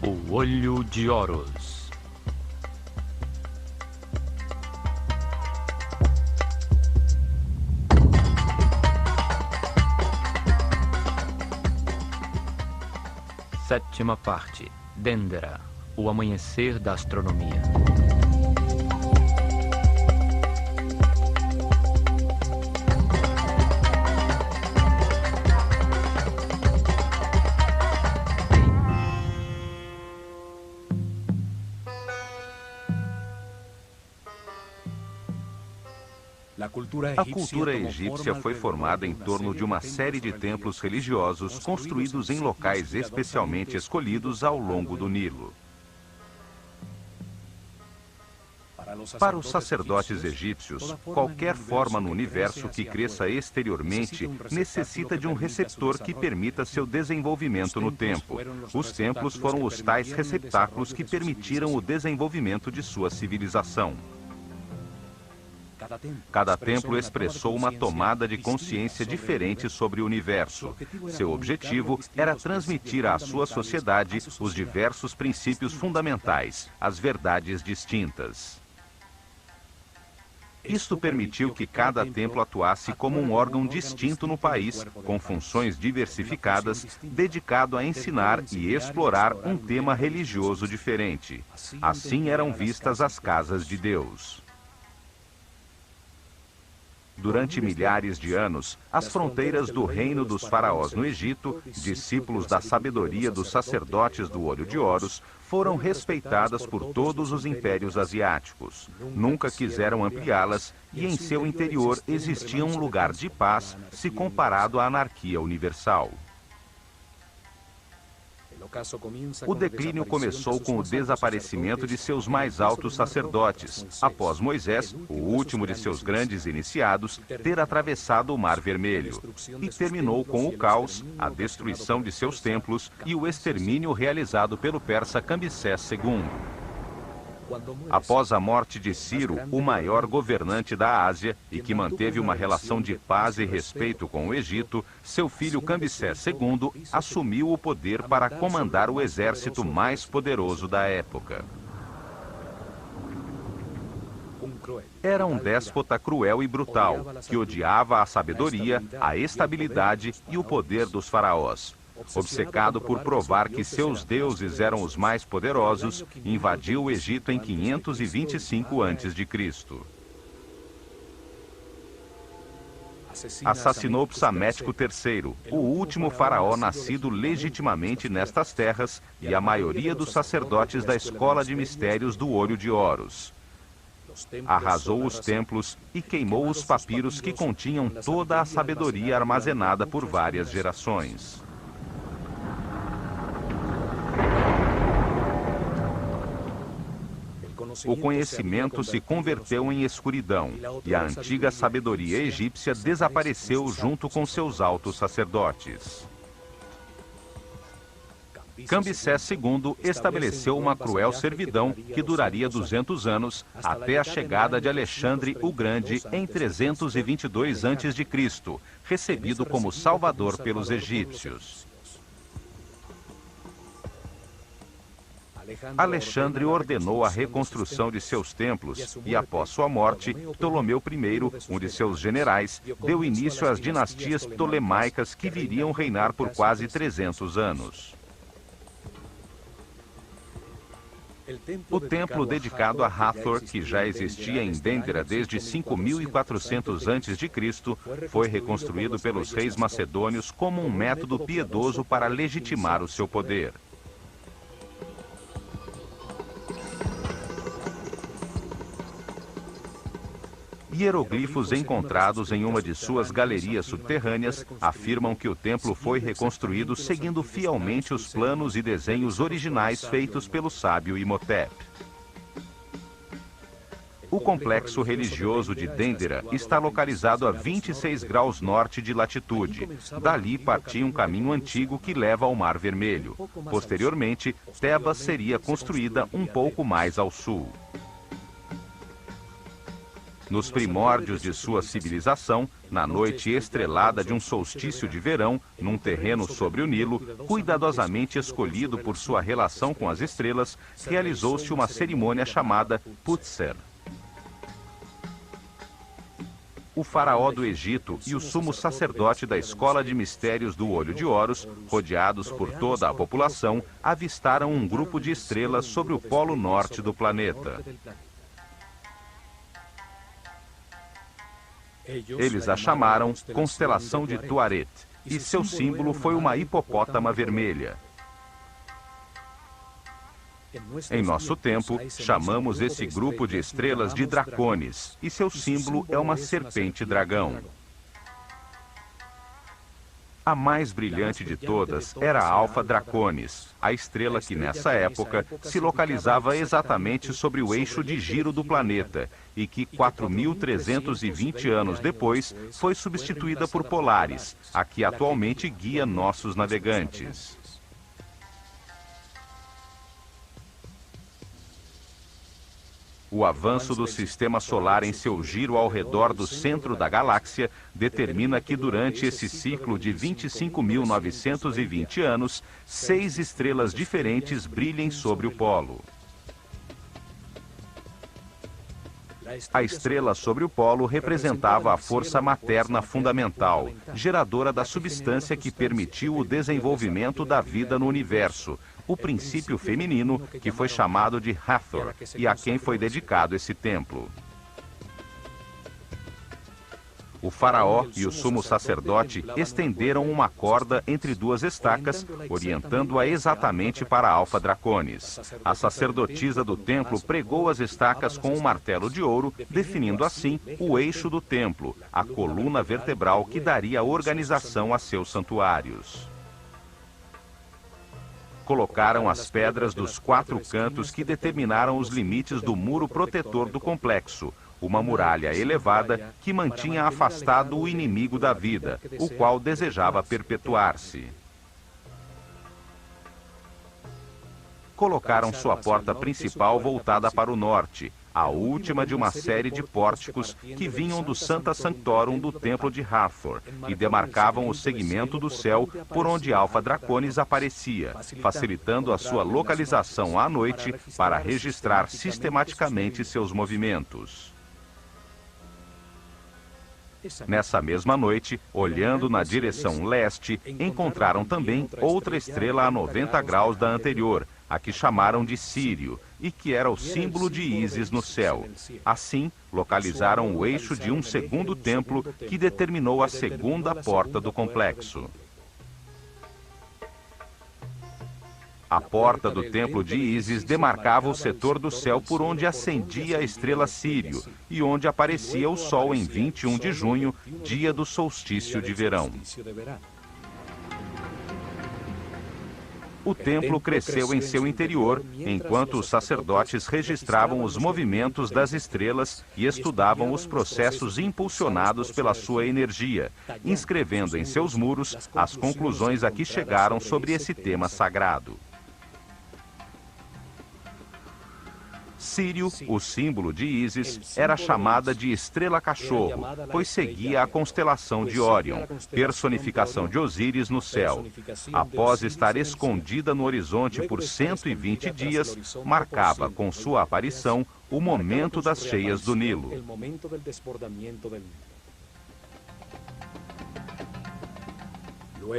O Olho de Horus. Sétima parte. Dendera, o amanhecer da astronomia. A cultura egípcia foi formada em torno de uma série de templos religiosos construídos em locais especialmente escolhidos ao longo do Nilo. Para os sacerdotes egípcios, qualquer forma no universo que cresça exteriormente necessita de um receptor que permita seu desenvolvimento no tempo. Os templos foram os tais receptáculos que permitiram o desenvolvimento de sua civilização. Cada templo expressou uma tomada de consciência diferente sobre o universo. Seu objetivo era transmitir à sua sociedade os diversos princípios fundamentais, as verdades distintas. Isto permitiu que cada templo atuasse como um órgão distinto no país, com funções diversificadas, dedicado a ensinar e explorar um tema religioso diferente. Assim eram vistas as casas de Deus. Durante milhares de anos, as fronteiras do reino dos faraós no Egito, discípulos da sabedoria dos sacerdotes do Olho de Horus, foram respeitadas por todos os impérios asiáticos. Nunca quiseram ampliá-las e em seu interior existia um lugar de paz se comparado à anarquia universal. O declínio começou com o desaparecimento de seus mais altos sacerdotes, após Moisés, o último de seus grandes iniciados, ter atravessado o Mar Vermelho, e terminou com o caos, a destruição de seus templos e o extermínio realizado pelo persa Cambyses II. Após a morte de Ciro, o maior governante da Ásia, e que manteve uma relação de paz e respeito com o Egito, seu filho Cambyses II assumiu o poder para comandar o exército mais poderoso da época. Era um déspota cruel e brutal, que odiava a sabedoria, a estabilidade e o poder dos faraós. Obcecado por provar que seus deuses eram os mais poderosos, invadiu o Egito em 525 a.C. Assassinou Psamético III, o último faraó nascido legitimamente nestas terras, e a maioria dos sacerdotes da escola de mistérios do Olho de Horus. Arrasou os templos e queimou os papiros que continham toda a sabedoria armazenada por várias gerações. O conhecimento se converteu em escuridão, e a antiga sabedoria egípcia desapareceu junto com seus altos sacerdotes. Cambyses II estabeleceu uma cruel servidão que duraria 200 anos, até a chegada de Alexandre o Grande em 322 a.C., recebido como salvador pelos egípcios. Alexandre ordenou a reconstrução de seus templos e, após sua morte, Ptolomeu I, um de seus generais, deu início às dinastias ptolemaicas que viriam reinar por quase 300 anos. O templo dedicado a Hathor, que já existia em Dendera desde 5400 a.C., foi reconstruído pelos reis macedônios como um método piedoso para legitimar o seu poder. Hieroglifos encontrados em uma de suas galerias subterrâneas afirmam que o templo foi reconstruído seguindo fielmente os planos e desenhos originais feitos pelo sábio Imhotep. O complexo religioso de Dendera está localizado a 26 graus norte de latitude. Dali partia um caminho antigo que leva ao Mar Vermelho. Posteriormente, Tebas seria construída um pouco mais ao sul. Nos primórdios de sua civilização, na noite estrelada de um solstício de verão, num terreno sobre o Nilo, cuidadosamente escolhido por sua relação com as estrelas, realizou-se uma cerimônia chamada Putser. O faraó do Egito e o sumo sacerdote da escola de mistérios do Olho de Horus, rodeados por toda a população, avistaram um grupo de estrelas sobre o polo norte do planeta. Eles a chamaram Constelação de Tuaret, e seu símbolo foi uma hipopótama vermelha. Em nosso tempo, chamamos esse grupo de estrelas de Dracones, e seu símbolo é uma serpente-dragão. A mais brilhante de todas era a Alfa Draconis, a estrela que nessa época se localizava exatamente sobre o eixo de giro do planeta e que 4.320 anos depois foi substituída por Polaris, a que atualmente guia nossos navegantes. O avanço do sistema solar em seu giro ao redor do centro da galáxia determina que durante esse ciclo de 25.920 anos, 6 estrelas diferentes brilhem sobre o polo. A estrela sobre o polo representava a força materna fundamental, geradora da substância que permitiu o desenvolvimento da vida no universo, o princípio feminino que foi chamado de Hathor e a quem foi dedicado esse templo. O faraó e o sumo sacerdote estenderam uma corda entre 2 estacas, orientando-a exatamente para Alfa Draconis. A sacerdotisa do templo pregou as estacas com um martelo de ouro, definindo assim o eixo do templo, a coluna vertebral que daria organização a seus santuários. Colocaram as pedras dos 4 cantos que determinaram os limites do muro protetor do complexo, uma muralha elevada que mantinha afastado o inimigo da vida, o qual desejava perpetuar-se. Colocaram sua porta principal voltada para o norte, a última de uma série de pórticos que vinham do Sancta Sanctorum do templo de Hathor e demarcavam o segmento do céu por onde Alfa Draconis aparecia, facilitando a sua localização à noite para registrar sistematicamente seus movimentos. Nessa mesma noite, olhando na direção leste, encontraram também outra estrela a 90 graus da anterior, a que chamaram de Sírio, e que era o símbolo de Ísis no céu. Assim, localizaram o eixo de um segundo templo que determinou a segunda porta do complexo. A porta do templo de Ísis demarcava o setor do céu por onde ascendia a estrela Sírio e onde aparecia o sol em 21 de junho, dia do solstício de verão. O templo cresceu em seu interior, enquanto os sacerdotes registravam os movimentos das estrelas e estudavam os processos impulsionados pela sua energia, inscrevendo em seus muros as conclusões a que chegaram sobre esse tema sagrado. Sírio, o símbolo de Ísis, era chamada de estrela-cachorro, pois seguia a constelação de Órion, personificação de Osíris no céu. Após estar escondida no horizonte por 120 dias, marcava com sua aparição o momento das cheias do Nilo.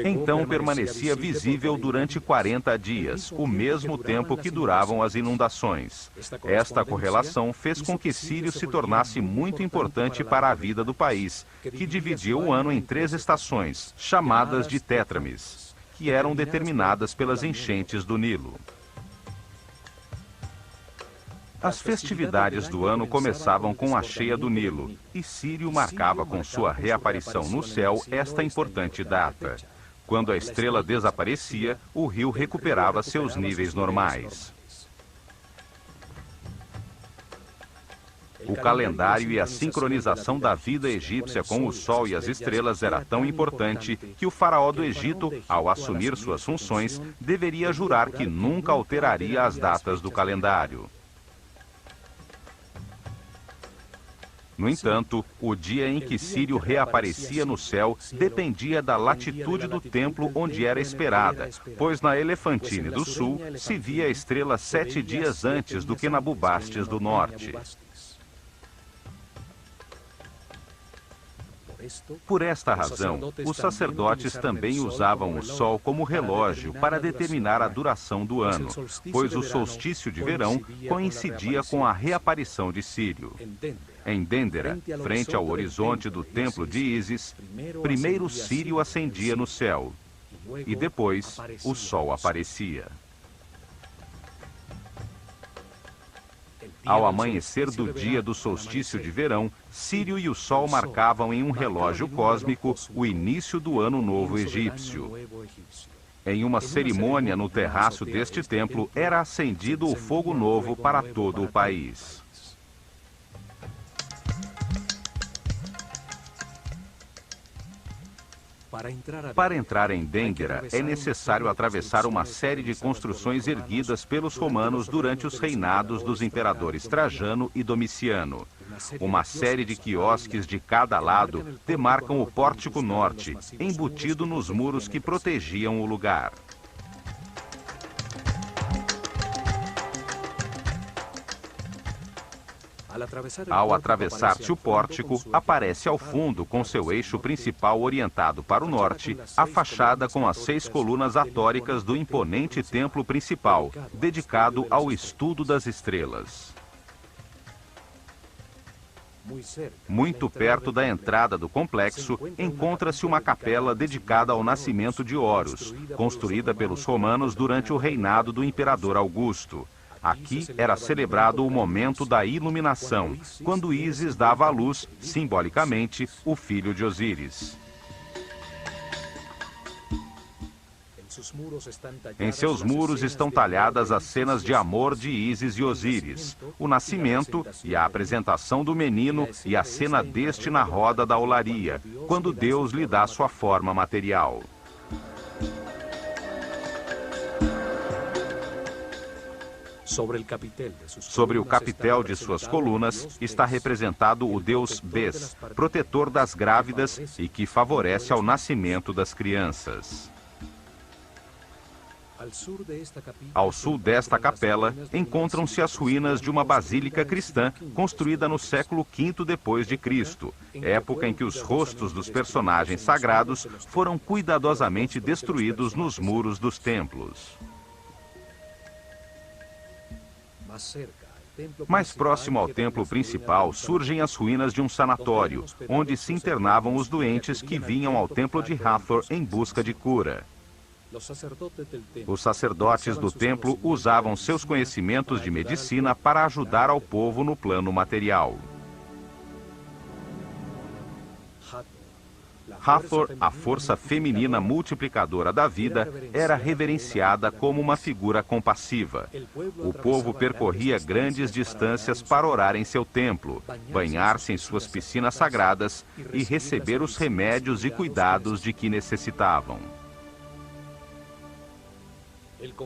Então permanecia visível durante 40 dias, o mesmo tempo que duravam as inundações. Esta correlação fez com que Sírio se tornasse muito importante para a vida do país, que dividia o ano em 3 estações, chamadas de tétrames, que eram determinadas pelas enchentes do Nilo. As festividades do ano começavam com a cheia do Nilo, e Sírio marcava com sua reaparição no céu esta importante data. Quando a estrela desaparecia, o rio recuperava seus níveis normais. O calendário e a sincronização da vida egípcia com o sol e as estrelas era tão importante que o faraó do Egito, ao assumir suas funções, deveria jurar que nunca alteraria as datas do calendário. No entanto, o dia em que Sírio reaparecia no céu dependia da latitude do templo onde era esperada, pois na Elefantine do Sul se via a estrela 7 dias antes do que na Bubastes do Norte. Por esta razão, os sacerdotes também usavam o sol como relógio para determinar a duração do ano, pois o solstício de verão coincidia com a reaparição de Sírio. Em Dendera, frente ao horizonte do templo de Ísis, primeiro Sírio ascendia no céu e depois o sol aparecia. Ao amanhecer do dia do solstício de verão, Sírio e o Sol marcavam em um relógio cósmico o início do Ano Novo Egípcio. Em uma cerimônia no terraço deste templo, era acendido o fogo novo para todo o país. Para entrar em Dendera, é necessário atravessar uma série de construções erguidas pelos romanos durante os reinados dos imperadores Trajano e Domiciano. Uma série de quiosques de cada lado demarcam o pórtico norte, embutido nos muros que protegiam o lugar. Ao atravessar-se o pórtico, aparece ao fundo, com seu eixo principal orientado para o norte, a fachada com as 6 colunas atóricas do imponente templo principal, dedicado ao estudo das estrelas. Muito perto da entrada do complexo, encontra-se uma capela dedicada ao nascimento de Horus, construída pelos romanos durante o reinado do imperador Augusto. Aqui era celebrado o momento da iluminação, quando Ísis dava à luz, simbolicamente, o filho de Osíris. Em seus muros estão talhadas as cenas de amor de Ísis e Osíris, o nascimento e a apresentação do menino e a cena deste na roda da olaria, quando Deus lhe dá sua forma material. Sobre o capitel de suas colunas está representado o deus Bes, protetor das grávidas e que favorece ao nascimento das crianças. Ao sul desta capela, encontram-se as ruínas de uma basílica cristã construída no século V d.C., época em que os rostos dos personagens sagrados foram cuidadosamente destruídos nos muros dos templos. Mais próximo ao templo principal surgem as ruínas de um sanatório, onde se internavam os doentes que vinham ao templo de Hathor em busca de cura. Os sacerdotes do templo usavam seus conhecimentos de medicina para ajudar ao povo no plano material. Hathor, a força feminina multiplicadora da vida, era reverenciada como uma figura compassiva. O povo percorria grandes distâncias para orar em seu templo, banhar-se em suas piscinas sagradas e receber os remédios e cuidados de que necessitavam.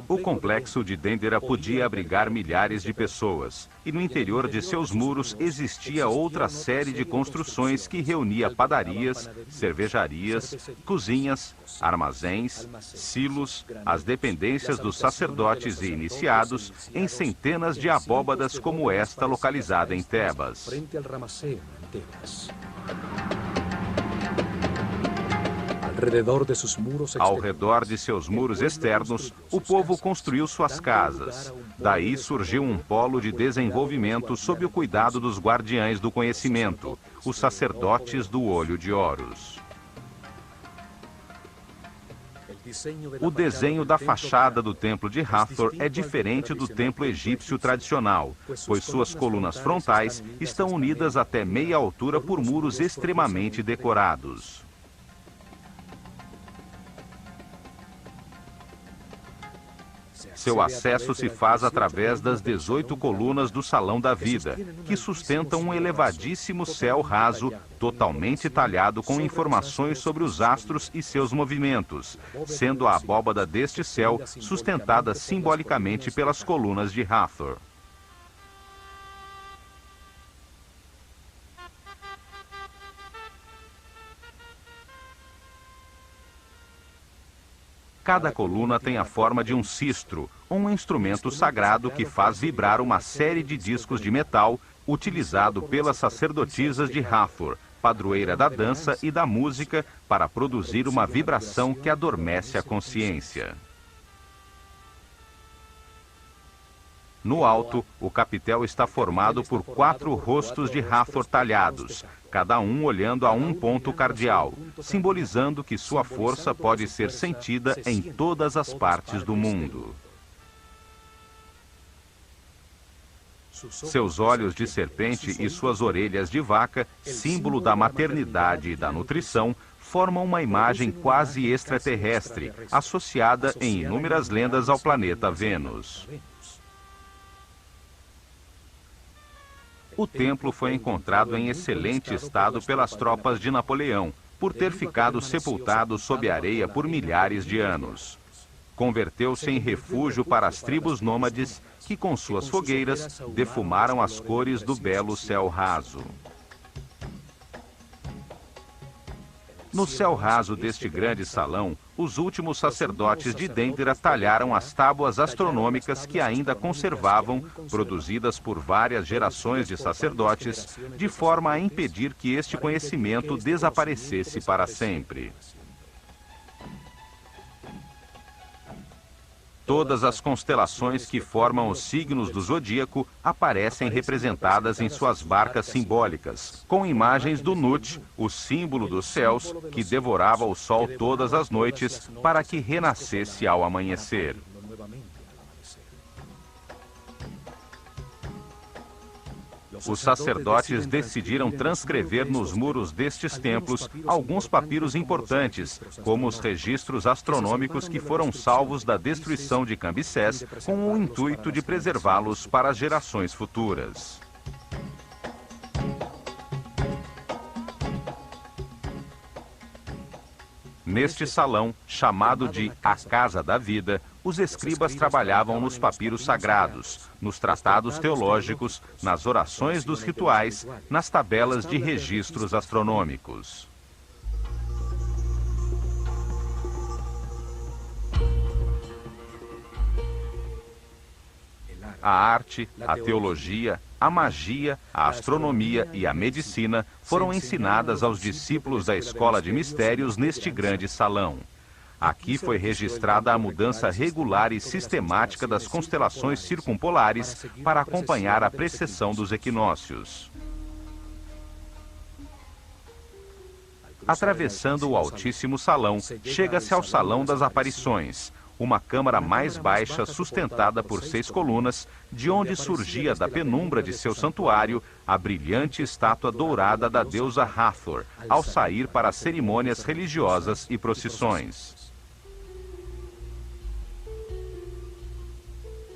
O complexo de Dendera podia abrigar milhares de pessoas, e no interior de seus muros existia outra série de construções que reunia padarias, cervejarias, cozinhas, armazéns, silos, as dependências dos sacerdotes e iniciados, em centenas de abóbadas como esta localizada em Tebas. Ao redor de seus muros externos, o povo construiu suas casas. Daí surgiu um polo de desenvolvimento sob o cuidado dos guardiães do conhecimento, os sacerdotes do olho de Horus. O desenho da fachada do templo de Hathor é diferente do templo egípcio tradicional, pois suas colunas frontais estão unidas até meia altura por muros extremamente decorados. Seu acesso se faz através das 18 colunas do Salão da Vida, que sustentam um elevadíssimo céu raso, totalmente talhado com informações sobre os astros e seus movimentos, sendo a abóbada deste céu sustentada simbolicamente pelas colunas de Hathor. Cada coluna tem a forma de um sistro, um instrumento sagrado que faz vibrar uma série de discos de metal utilizado pelas sacerdotisas de Hathor, padroeira da dança e da música, para produzir uma vibração que adormece a consciência. No alto, o capitel está formado por 4 rostos de Hathor talhados, cada um olhando a um ponto cardeal, simbolizando que sua força pode ser sentida em todas as partes do mundo. Seus olhos de serpente e suas orelhas de vaca, símbolo da maternidade e da nutrição, formam uma imagem quase extraterrestre, associada em inúmeras lendas ao planeta Vênus. O templo foi encontrado em excelente estado pelas tropas de Napoleão, por ter ficado sepultado sob a areia por milhares de anos. Converteu-se em refúgio para as tribos nômades que, com suas fogueiras, defumaram as cores do belo céu raso. No céu raso deste grande salão, os últimos sacerdotes de Dendera talharam as tábuas astronômicas que ainda conservavam, produzidas por várias gerações de sacerdotes, de forma a impedir que este conhecimento desaparecesse para sempre. Todas as constelações que formam os signos do zodíaco aparecem representadas em suas barcas simbólicas, com imagens do Nut, o símbolo dos céus, que devorava o sol todas as noites para que renascesse ao amanhecer. Os sacerdotes decidiram transcrever nos muros destes templos alguns papiros importantes, como os registros astronômicos que foram salvos da destruição de Cambyses, com o intuito de preservá-los para as gerações futuras. Neste salão, chamado de A Casa da Vida, os escribas trabalhavam nos papiros sagrados, nos tratados teológicos, nas orações dos rituais, nas tabelas de registros astronômicos. A arte, a teologia, a magia, a astronomia e a medicina foram ensinadas aos discípulos da Escola de Mistérios neste grande salão. Aqui foi registrada a mudança regular e sistemática das constelações circumpolares para acompanhar a precessão dos equinócios. Atravessando o altíssimo salão, chega-se ao Salão das Aparições, uma câmara mais baixa sustentada por 6 colunas, de onde surgia da penumbra de seu santuário a brilhante estátua dourada da deusa Hathor, ao sair para cerimônias religiosas e procissões.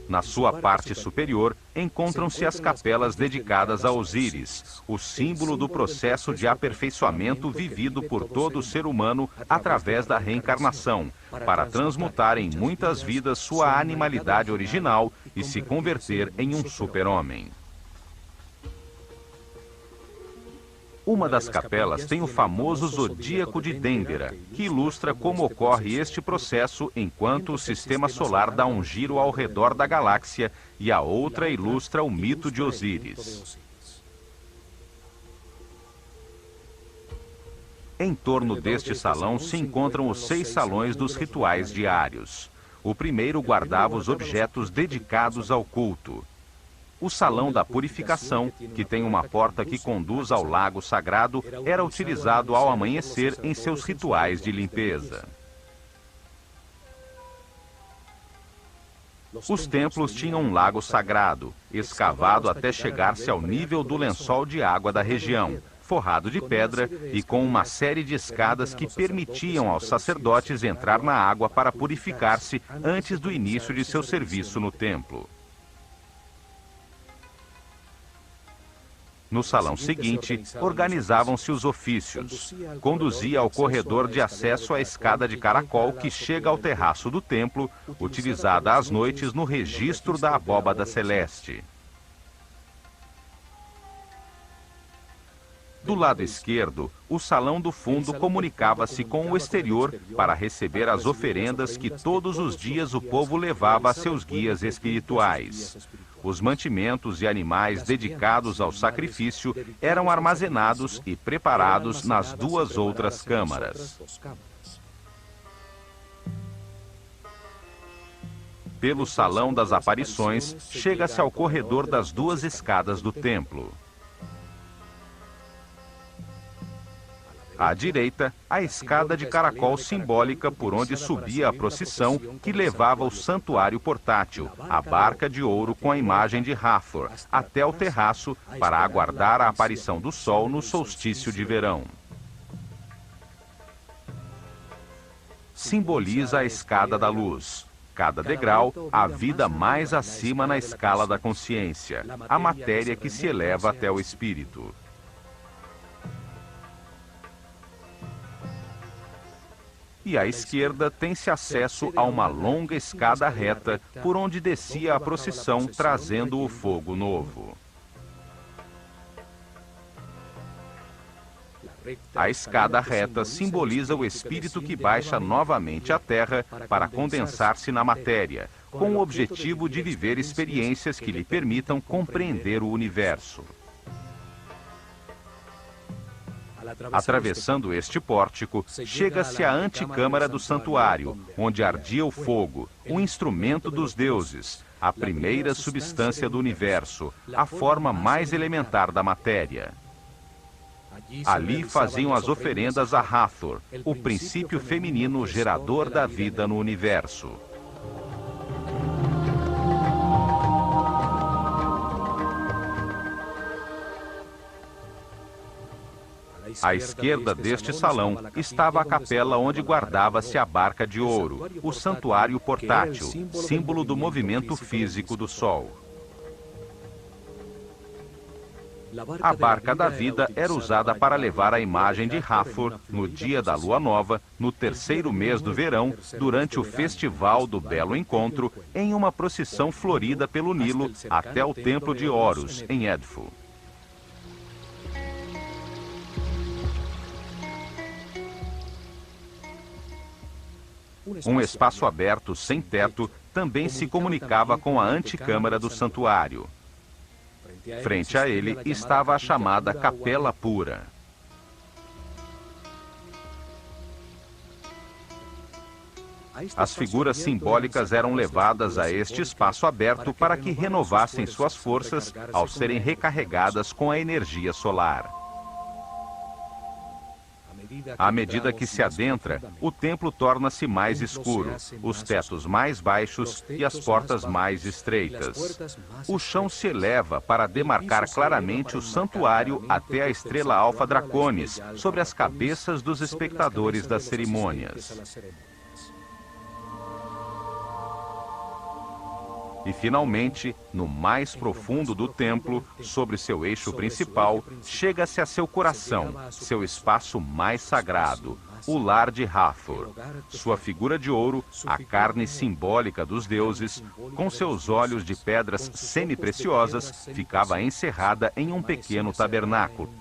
Na sua parte superior, encontram-se as capelas dedicadas a Osíris, o símbolo do processo de aperfeiçoamento vivido por todo ser humano através da reencarnação, para transmutar em muitas vidas sua animalidade original e se converter em um super-homem. Uma das capelas tem o famoso zodíaco de Dendera, que ilustra como ocorre este processo enquanto o sistema solar dá um giro ao redor da galáxia, e a outra ilustra o mito de Osíris. Em torno deste salão se encontram os 6 salões dos rituais diários. O primeiro guardava os objetos dedicados ao culto. O Salão da Purificação, que tem uma porta que conduz ao lago sagrado, era utilizado ao amanhecer em seus rituais de limpeza. Os templos tinham um lago sagrado, escavado até chegar-se ao nível do lençol de água da região, forrado de pedra e com uma série de escadas que permitiam aos sacerdotes entrar na água para purificar-se antes do início de seu serviço no templo. No salão seguinte, organizavam-se os ofícios. Conduzia ao corredor de acesso à escada de caracol que chega ao terraço do templo, utilizada às noites no registro da abóbada celeste. Do lado esquerdo, o salão do fundo comunicava-se com o exterior para receber as oferendas que todos os dias o povo levava a seus guias espirituais. Os mantimentos e animais dedicados ao sacrifício eram armazenados e preparados nas duas outras câmaras. Pelo Salão das Aparições, chega-se ao corredor das duas escadas do templo. À direita, a escada de caracol simbólica por onde subia a procissão que levava o santuário portátil, a barca de ouro com a imagem de Hathor, até o terraço para aguardar a aparição do sol no solstício de verão. Simboliza a escada da luz. Cada degrau, a vida mais acima na escala da consciência, a matéria que se eleva até o espírito. E à esquerda tem-se acesso a uma longa escada reta por onde descia a procissão trazendo o fogo novo. A escada reta simboliza o espírito que baixa novamente à Terra para condensar-se na matéria, com o objetivo de viver experiências que lhe permitam compreender o universo. Atravessando este pórtico, chega-se à antecâmara do santuário, onde ardia o fogo, um instrumento dos deuses, a primeira substância do universo, a forma mais elementar da matéria. Ali faziam as oferendas a Hathor, o princípio feminino gerador da vida no universo. À esquerda deste salão estava a capela onde guardava-se a barca de ouro, o santuário portátil, símbolo do movimento físico do Sol. A barca da vida era usada para levar a imagem de Hathor no dia da lua nova, no terceiro mês do verão, durante o festival do Belo Encontro, em uma procissão florida pelo Nilo até o templo de Horus, em Edfu. Um espaço aberto sem teto também se comunicava com a antecâmara do santuário. Frente a ele estava a chamada Capela Pura. As figuras simbólicas eram levadas a este espaço aberto para que renovassem suas forças ao serem recarregadas com a energia solar. À medida que se adentra, o templo torna-se mais escuro, os tetos mais baixos e as portas mais estreitas. O chão se eleva para demarcar claramente o santuário até a estrela Alfa Draconis, sobre as cabeças dos espectadores das cerimônias. E, finalmente, no mais profundo do templo, sobre seu eixo principal, chega-se a seu coração, seu espaço mais sagrado, o lar de Hathor. Sua figura de ouro, a carne simbólica dos deuses, com seus olhos de pedras semi-preciosas, ficava encerrada em um pequeno tabernáculo.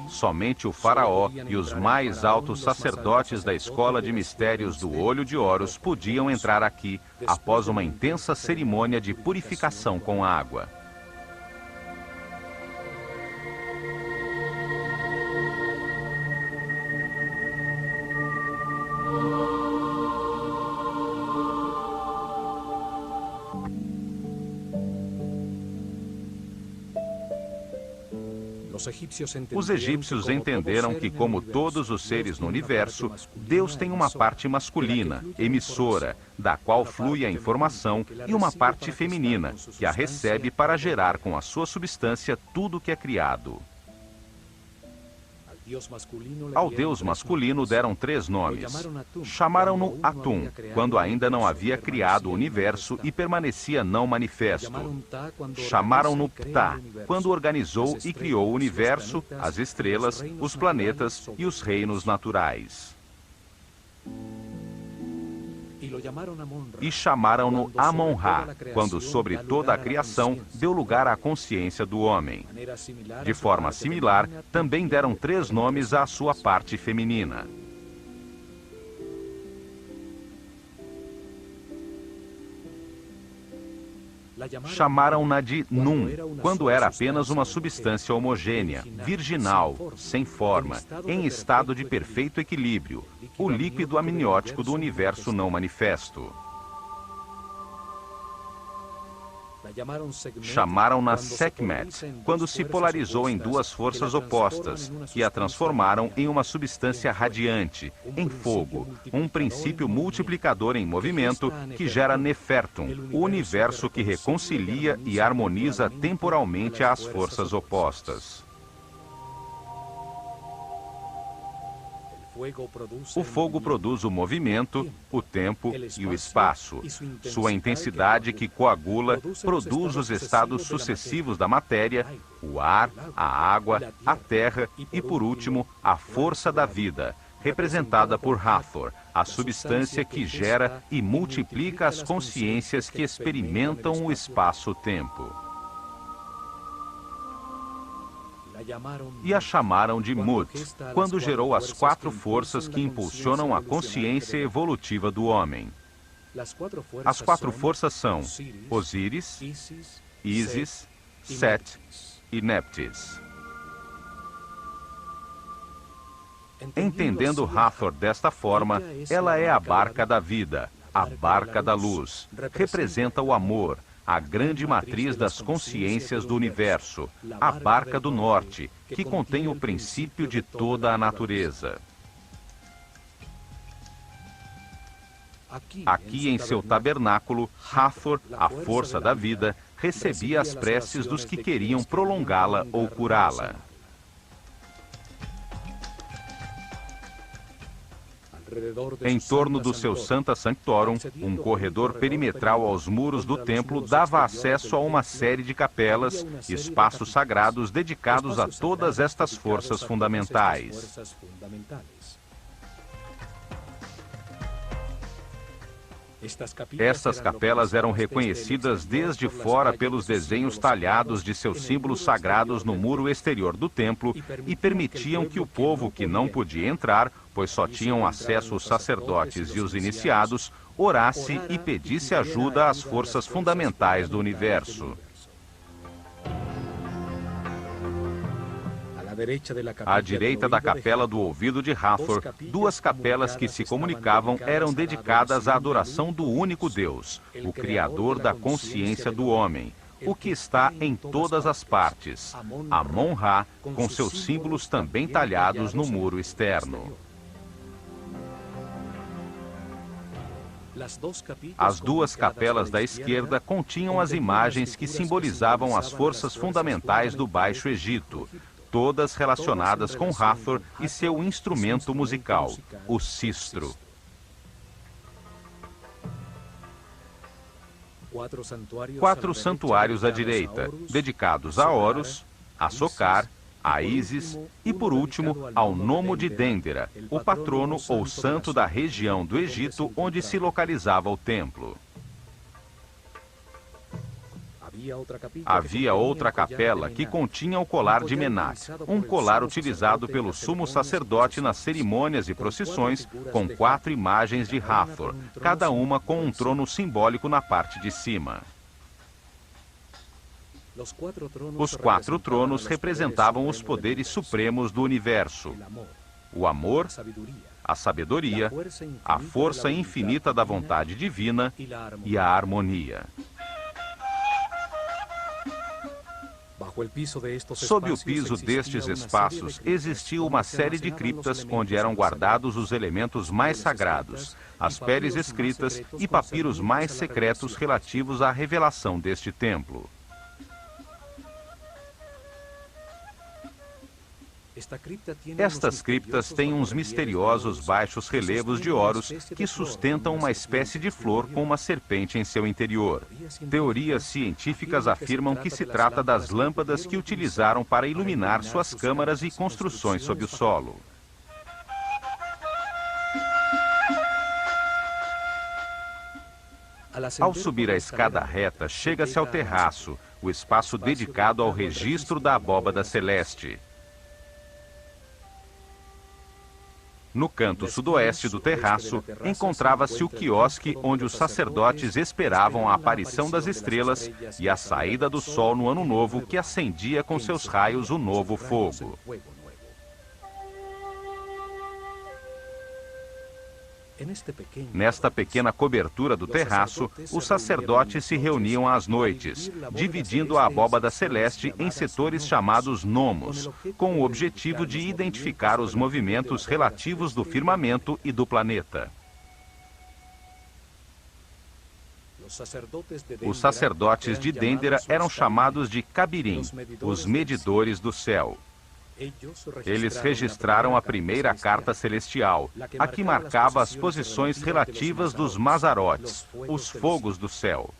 Somente o faraó e os mais altos sacerdotes da escola de mistérios do Olho de Horus podiam entrar aqui após uma intensa cerimônia de purificação com água. Os egípcios entenderam que, como todos os seres no universo, Deus tem uma parte masculina, emissora, da qual flui a informação, e uma parte feminina, que a recebe para gerar com a sua substância tudo o que é criado. Ao Deus masculino deram 3 nomes. Chamaram-no Atum, quando ainda não havia criado o universo e permanecia não manifesto. Chamaram-no Ptah, quando organizou e criou o universo, as estrelas, os planetas e os reinos naturais. e chamaram-no Amon-Ra, quando sobre toda a criação deu lugar à consciência do homem. De forma similar, também deram 3 nomes à sua parte feminina. Chamaram-na de Nun, quando era apenas uma substância homogênea, virginal, sem forma, em estado de perfeito equilíbrio, o líquido amniótico do universo não manifesto. Chamaram-na Sekhmet, quando se polarizou em 2 forças opostas, que a transformaram em uma substância radiante, em fogo, um princípio multiplicador em movimento que gera Nefertum, o universo que reconcilia e harmoniza temporalmente as forças opostas. O fogo produz o movimento, o tempo e o espaço. Sua intensidade que coagula produz os estados sucessivos da matéria, o ar, a água, a terra e, por último, a força da vida, representada por Hathor, a substância que gera e multiplica as consciências que experimentam o espaço-tempo. E a chamaram de Mut, quando gerou as 4 forças que impulsionam a consciência evolutiva do homem. As 4 forças são Osíris, Ísis, Set e Neptis. Entendendo Hathor desta forma, ela é a barca da vida, a barca da luz, representa o amor, a grande matriz das consciências do universo, a barca do norte, que contém o princípio de toda a natureza. Aqui em seu tabernáculo, Hathor, a força da vida, recebia as preces dos que queriam prolongá-la ou curá-la. Em torno do seu Sancta Sanctorum, um corredor perimetral aos muros do templo dava acesso a uma série de capelas, espaços sagrados dedicados a todas estas forças fundamentais. Estas capelas eram reconhecidas desde fora pelos desenhos talhados de seus símbolos sagrados no muro exterior do templo e permitiam que o povo que não podia entrar, pois só tinham acesso os sacerdotes e os iniciados, orasse e pedisse ajuda às forças fundamentais do universo. À direita da capela do ouvido de Hathor, 2 capelas que se comunicavam eram dedicadas à adoração do único Deus, o Criador da consciência do homem, o que está em todas as partes, Amon-Ra, com seus símbolos também talhados no muro externo. As 2 capelas da esquerda continham as imagens que simbolizavam as forças fundamentais do Baixo Egito, todas relacionadas com Hathor e seu instrumento musical, o sistro. 4 santuários à direita, dedicados a Horus, a Sokar, a Ísis e, por último, ao Nomo de Dendera, o patrono ou santo da região do Egito onde se localizava o templo. Havia outra capela que continha o colar de Menat, um colar utilizado pelo sumo sacerdote nas cerimônias e procissões, com 4 imagens de Hathor, cada uma com um trono simbólico na parte de cima. Os 4 tronos representavam os poderes supremos do universo: o amor, a sabedoria, a força infinita da vontade divina e a harmonia. Sob o piso destes espaços existia uma série de criptas onde eram guardados os elementos mais sagrados, as peles escritas e papiros mais secretos relativos à revelação deste templo. Estas criptas têm uns misteriosos baixos relevos de Horus que sustentam uma espécie de flor com uma serpente em seu interior. Teorias científicas afirmam que se trata das lâmpadas que utilizaram para iluminar suas câmaras e construções sob o solo. Ao subir a escada reta, chega-se ao terraço, o espaço dedicado ao registro da abóbada celeste. No canto sudoeste do terraço, encontrava-se o quiosque onde os sacerdotes esperavam a aparição das estrelas e a saída do sol no ano novo, que acendia com seus raios o novo fogo. Nesta pequena cobertura do terraço, os sacerdotes se reuniam às noites, dividindo a abóbada celeste em setores chamados nomos, com o objetivo de identificar os movimentos relativos do firmamento e do planeta. Os sacerdotes de Dendera eram chamados de Cabirim, os medidores do céu. Eles registraram a primeira carta celestial, a que marcava as posições relativas dos Mazarotes, os fogos do céu.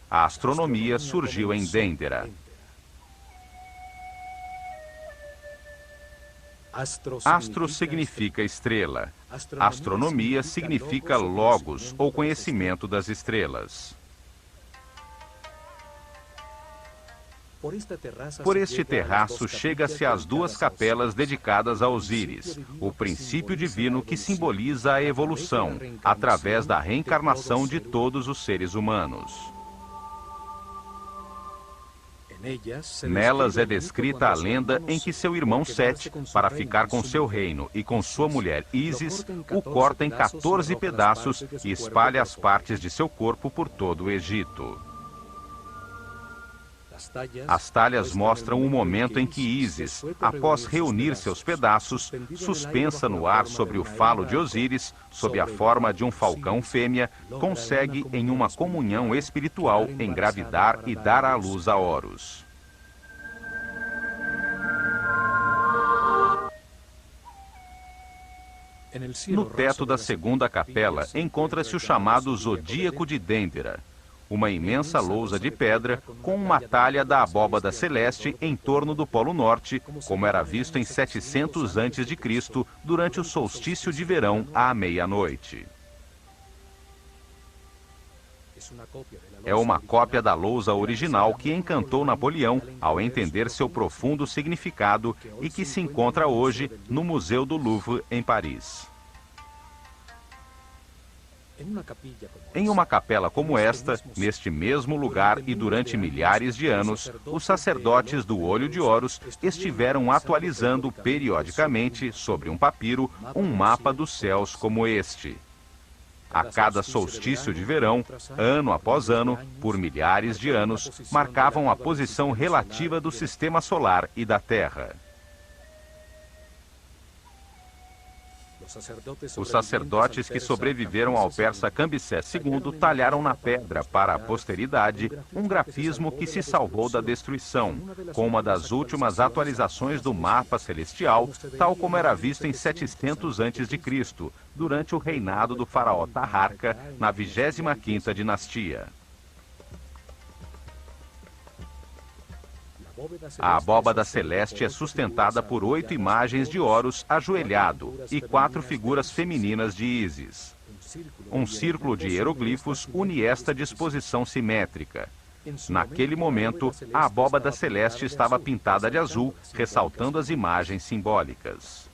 A astronomia surgiu em Dendera. Astro significa estrela. Astronomia significa logos, ou conhecimento das estrelas. Por este terraço chega-se às duas capelas dedicadas a Osíris, o princípio divino que simboliza a evolução, através da reencarnação de todos os seres humanos. Nelas é descrita a lenda em que seu irmão Sete, para ficar com seu reino e com sua mulher Ísis, o corta em 14 pedaços e espalha as partes de seu corpo por todo o Egito. As talhas mostram o momento em que Ísis, após reunir seus pedaços, suspensa no ar sobre o falo de Osíris, sob a forma de um falcão fêmea, consegue, em uma comunhão espiritual, engravidar e dar à luz a Horus. No teto da segunda capela encontra-se o chamado Zodíaco de Dendera, uma imensa lousa de pedra com uma talha da abóbada celeste em torno do Polo Norte, como era visto em 700 a.C., durante o solstício de verão à meia-noite. É uma cópia da lousa original que encantou Napoleão ao entender seu profundo significado e que se encontra hoje no Museu do Louvre, em Paris. Em uma capela como esta, neste mesmo lugar e durante milhares de anos, os sacerdotes do Olho de Horus estiveram atualizando periodicamente, sobre um papiro, um mapa dos céus como este. A cada solstício de verão, ano após ano, por milhares de anos, marcavam a posição relativa do sistema solar e da Terra. Os sacerdotes que sobreviveram ao persa Cambyses II talharam na pedra para a posteridade um grafismo que se salvou da destruição, com uma das últimas atualizações do mapa celestial, tal como era visto em 700 a.C., durante o reinado do faraó Taharqa, na 25ª dinastia. A abóbada celeste é sustentada por 8 imagens de Horus ajoelhado e 4 figuras femininas de Ísis. Um círculo de hieroglifos une esta disposição simétrica. Naquele momento, a abóbada celeste estava pintada de azul, ressaltando as imagens simbólicas.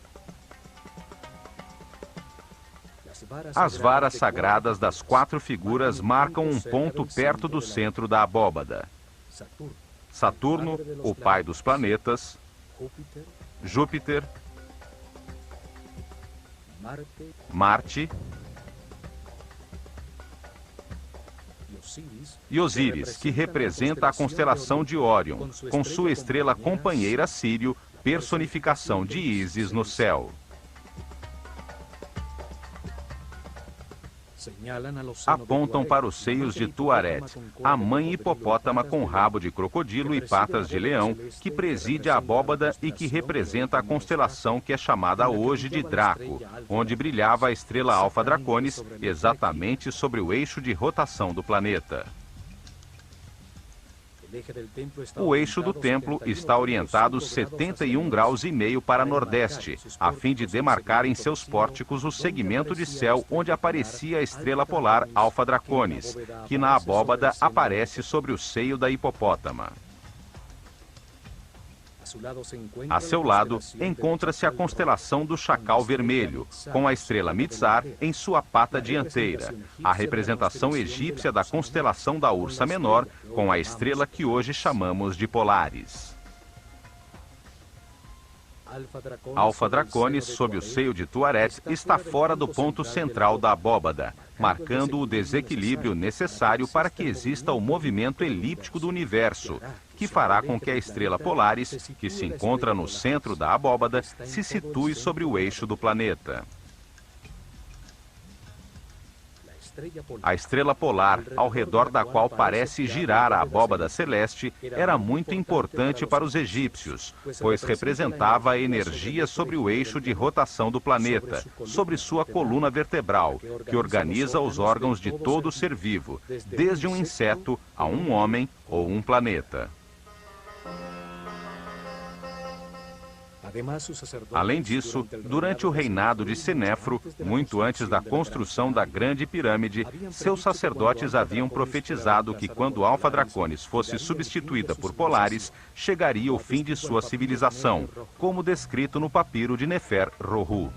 As varas sagradas das 4 figuras marcam um ponto perto do centro da abóbada. Saturno, o pai dos planetas, Júpiter, Marte e Osíris, que representa a constelação de Órion, com sua estrela companheira Sírio, personificação de Ísis no céu. Apontam para os seios de Tuaret, a mãe hipopótama com rabo de crocodilo e patas de leão, que preside a abóbada e que representa a constelação que é chamada hoje de Draco, onde brilhava a estrela Alfa Draconis, exatamente sobre o eixo de rotação do planeta. O eixo do templo está orientado 71,5 graus para nordeste, a fim de demarcar em seus pórticos o segmento de céu onde aparecia a estrela polar Alfa Draconis, que na abóbada aparece sobre o seio da hipopótama. A seu lado, encontra-se a constelação do Chacal Vermelho, com a estrela Mizar em sua pata dianteira, a representação egípcia da constelação da Ursa Menor, com a estrela que hoje chamamos de Polaris. Alfa Draconis, sob o seio de Tuaret, está fora do ponto central da abóbada, marcando o desequilíbrio necessário para que exista o movimento elíptico do universo, que fará com que a estrela Polaris, que se encontra no centro da abóbada, se situe sobre o eixo do planeta. A estrela polar, ao redor da qual parece girar a abóbada celeste, era muito importante para os egípcios, pois representava a energia sobre o eixo de rotação do planeta, sobre sua coluna vertebral, que organiza os órgãos de todo ser vivo, desde um inseto a um homem ou um planeta. Além disso, durante o reinado de Senéfro, muito antes da construção da Grande Pirâmide, seus sacerdotes haviam profetizado que quando Alfa Draconis fosse substituída por Polaris, chegaria o fim de sua civilização, como descrito no papiro de Nefer-Rohu.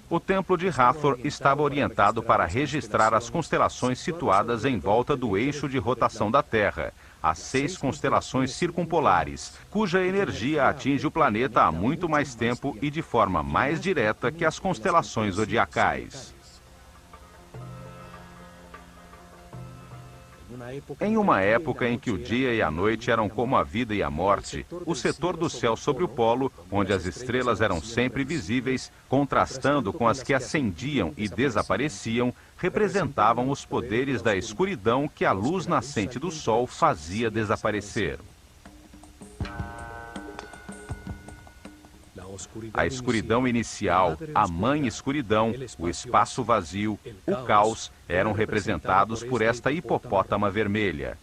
O templo de Hathor estava orientado para registrar as constelações situadas em volta do eixo de rotação da Terra, as 6 constelações circumpolares, cuja energia atinge o planeta há muito mais tempo e de forma mais direta que as constelações zodiacais. Em uma época em que o dia e a noite eram como a vida e a morte, o setor do céu sobre o polo, onde as estrelas eram sempre visíveis, contrastando com as que ascendiam e desapareciam, representavam os poderes da escuridão que a luz nascente do sol fazia desaparecer. A escuridão inicial, a mãe escuridão, o espaço vazio, o caos, eram representados por esta hipopótama vermelha.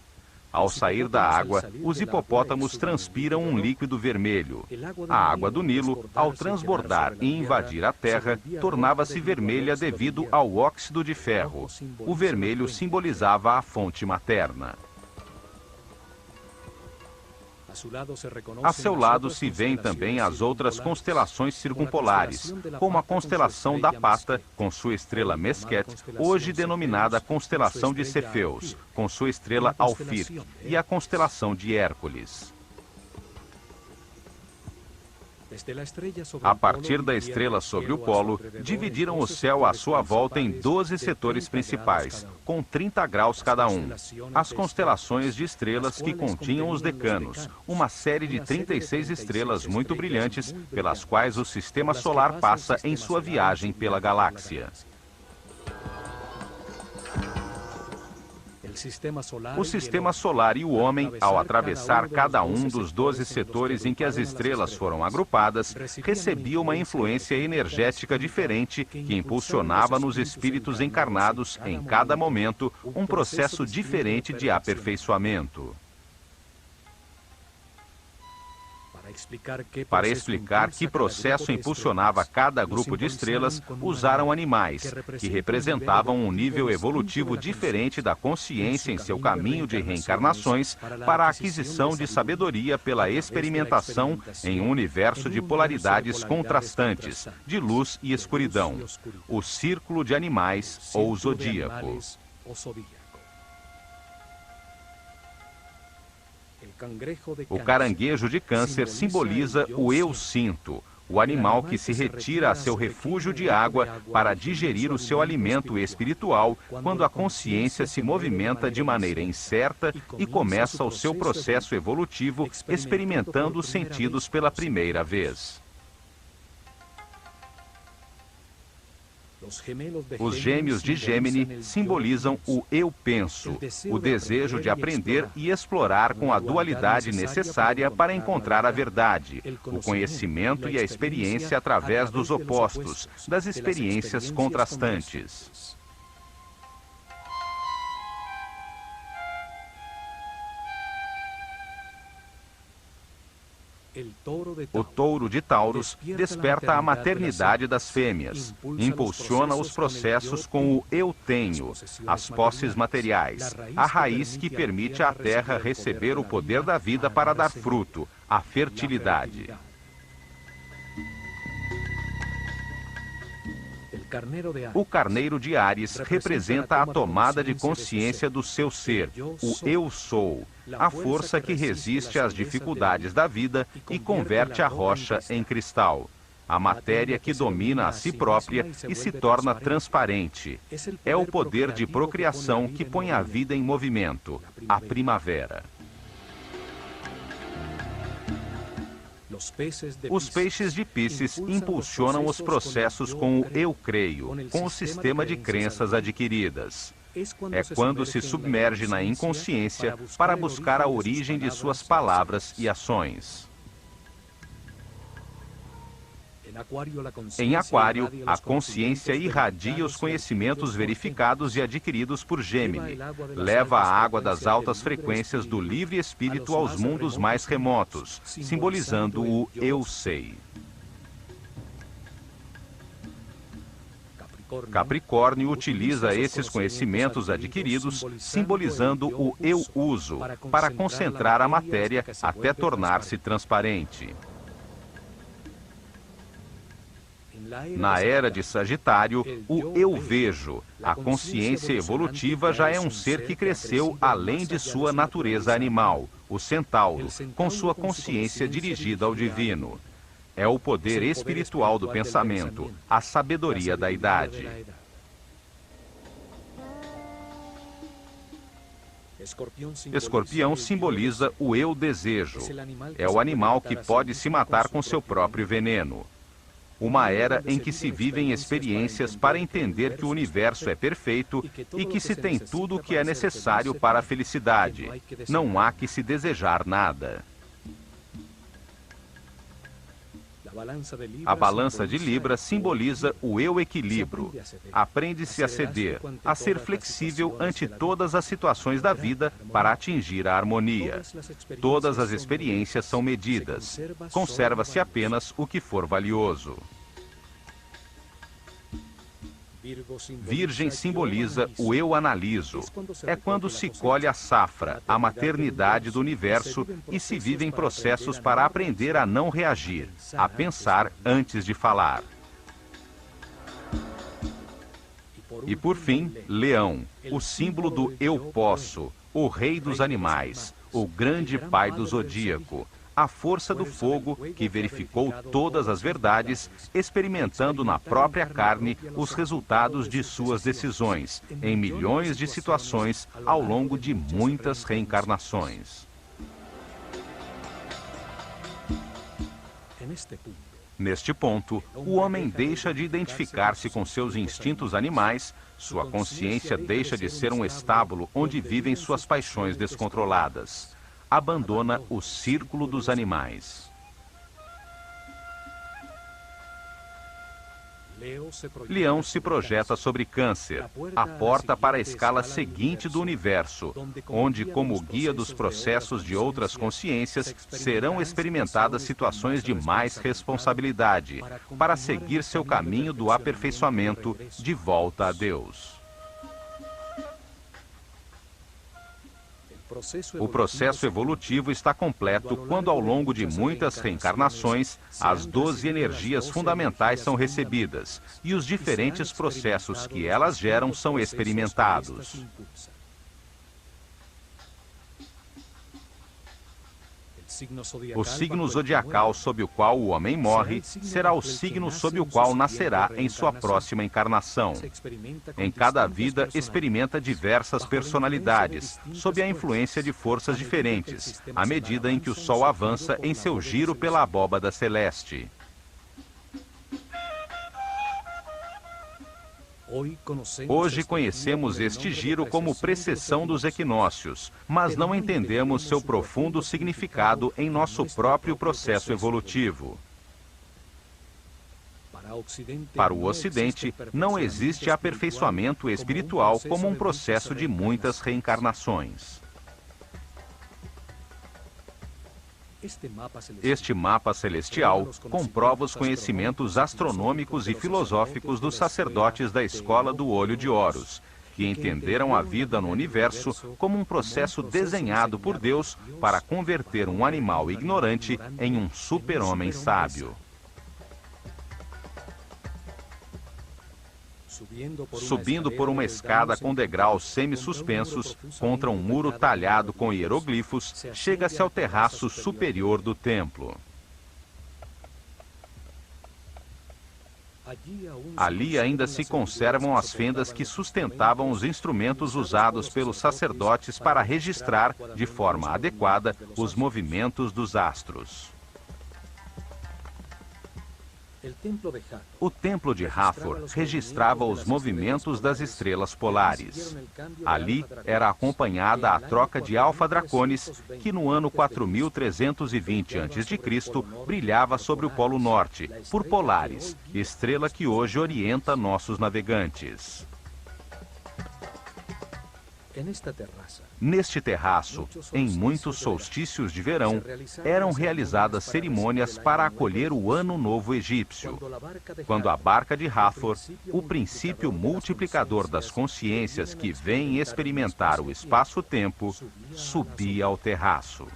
Ao sair da água, os hipopótamos transpiram um líquido vermelho. A água do Nilo, ao transbordar e invadir a terra, tornava-se vermelha devido ao óxido de ferro. O vermelho simbolizava a fonte materna. A seu lado se veem também as outras constelações circumpolares, como a constelação da Pata, com sua estrela Mesquet, hoje denominada constelação de Cefeus, com sua estrela Alfir, e a constelação de Hércules. A partir da estrela sobre o polo, dividiram o céu à sua volta em 12 setores principais, com 30 graus cada um. As constelações de estrelas que continham os decanos, uma série de 36 estrelas muito brilhantes, pelas quais o sistema solar passa em sua viagem pela galáxia. O sistema solar e o homem, ao atravessar cada um dos 12 setores em que as estrelas foram agrupadas, recebia uma influência energética diferente que impulsionava nos espíritos encarnados, em cada momento, um processo diferente de aperfeiçoamento. Para explicar que processo impulsionava cada grupo de estrelas, usaram animais, que representavam um nível evolutivo diferente da consciência em seu caminho de reencarnações para a aquisição de sabedoria pela experimentação em um universo de polaridades contrastantes, de luz e escuridão, o círculo de animais ou zodíaco. O caranguejo de Câncer simboliza o eu sinto, o animal que se retira a seu refúgio de água para digerir o seu alimento espiritual quando a consciência se movimenta de maneira incerta e começa o seu processo evolutivo experimentando os sentidos pela primeira vez. Os gêmeos de Gêmini simbolizam o eu penso, o desejo de aprender e explorar com a dualidade necessária para encontrar a verdade, o conhecimento e a experiência através dos opostos, das experiências contrastantes. O touro de Taurus desperta a maternidade das fêmeas, impulsiona os processos com o eu tenho, as posses materiais, a raiz que permite à terra receber o poder da vida para dar fruto, a fertilidade. O carneiro de Áries representa a tomada de consciência do seu ser, o eu sou, a força que resiste às dificuldades da vida e converte a rocha em cristal, a matéria que domina a si própria e se torna transparente. É o poder de procriação que põe a vida em movimento, a primavera. Os peixes de Pícis impulsionam os processos com o eu creio, com o sistema de crenças adquiridas. É quando se submerge na inconsciência para buscar a origem de suas palavras e ações. Em Aquário, a consciência irradia os conhecimentos verificados e adquiridos por Gêmini. Leva a água das altas frequências do livre espírito aos mundos mais remotos, simbolizando o eu sei. Capricórnio utiliza esses conhecimentos adquiridos, simbolizando o eu uso, para concentrar a matéria até tornar-se transparente. Na era de Sagitário, o eu vejo, a consciência evolutiva já é um ser que cresceu além de sua natureza animal, o centauro, com sua consciência dirigida ao divino. É o poder espiritual do pensamento, a sabedoria da idade. Escorpião simboliza o eu desejo. É o animal que pode se matar com seu próprio veneno. Uma era em que se vivem experiências para entender que o universo é perfeito e que se tem tudo o que é necessário para a felicidade. Não há que se desejar nada. A balança de Libra simboliza o eu equilíbrio. Aprende-se a ceder, a ser flexível ante todas as situações da vida para atingir a harmonia. Todas as experiências são medidas. Conserva-se apenas o que for valioso. Virgem simboliza o eu analiso. É quando se colhe a safra, a maternidade do universo e se vivem processos para aprender a não reagir, a pensar antes de falar. E por fim, Leão, o símbolo do eu posso, o rei dos animais, o grande pai do zodíaco, a força do fogo que verificou todas as verdades, experimentando na própria carne os resultados de suas decisões, em milhões de situações ao longo de muitas reencarnações. Neste ponto, o homem deixa de identificar-se com seus instintos animais, sua consciência deixa de ser um estábulo onde vivem suas paixões descontroladas. Abandona o círculo dos animais. Leão se projeta sobre Câncer, a porta para a escala seguinte do universo, onde, como guia dos processos de outras consciências, serão experimentadas situações de mais responsabilidade, para seguir seu caminho do aperfeiçoamento de volta a Deus. O processo evolutivo está completo quando, ao longo de muitas reencarnações, as 12 energias fundamentais são recebidas e os diferentes processos que elas geram são experimentados. O signo zodiacal sob o qual o homem morre será o signo sob o qual nascerá em sua próxima encarnação. Em cada vida, experimenta diversas personalidades, sob a influência de forças diferentes, à medida em que o Sol avança em seu giro pela abóbada celeste. Hoje conhecemos este giro como precessão dos equinócios, mas não entendemos seu profundo significado em nosso próprio processo evolutivo. Para o Ocidente, não existe aperfeiçoamento espiritual como um processo de muitas reencarnações. Este mapa celestial comprova os conhecimentos astronômicos e filosóficos dos sacerdotes da Escola do Olho de Horus, que entenderam a vida no universo como um processo desenhado por Deus para converter um animal ignorante em um super-homem sábio. Subindo por uma escada com degraus semi-suspensos contra um muro talhado com hieroglifos, chega-se ao terraço superior do templo. Ali ainda se conservam as fendas que sustentavam os instrumentos usados pelos sacerdotes para registrar, de forma adequada, os movimentos dos astros. O templo de Hathor registrava os movimentos das estrelas polares. Ali era acompanhada a troca de Alfa Draconis, que no ano 4320 a.C. brilhava sobre o Polo Norte, por Polaris, estrela que hoje orienta nossos navegantes. Neste terraço, em muitos solstícios de verão, eram realizadas cerimônias para acolher o Ano Novo Egípcio, quando a barca de Hathor, o princípio multiplicador das consciências que vêm experimentar o espaço-tempo, subia ao terraço.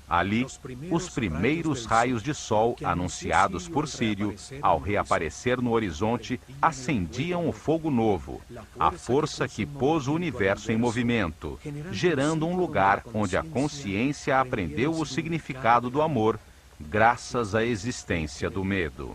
Ali, os primeiros raios de sol anunciados por Sírio, ao reaparecer no horizonte, acendiam o fogo novo, a força que pôs o universo em movimento, gerando um lugar onde a consciência aprendeu o significado do amor, graças à existência do medo.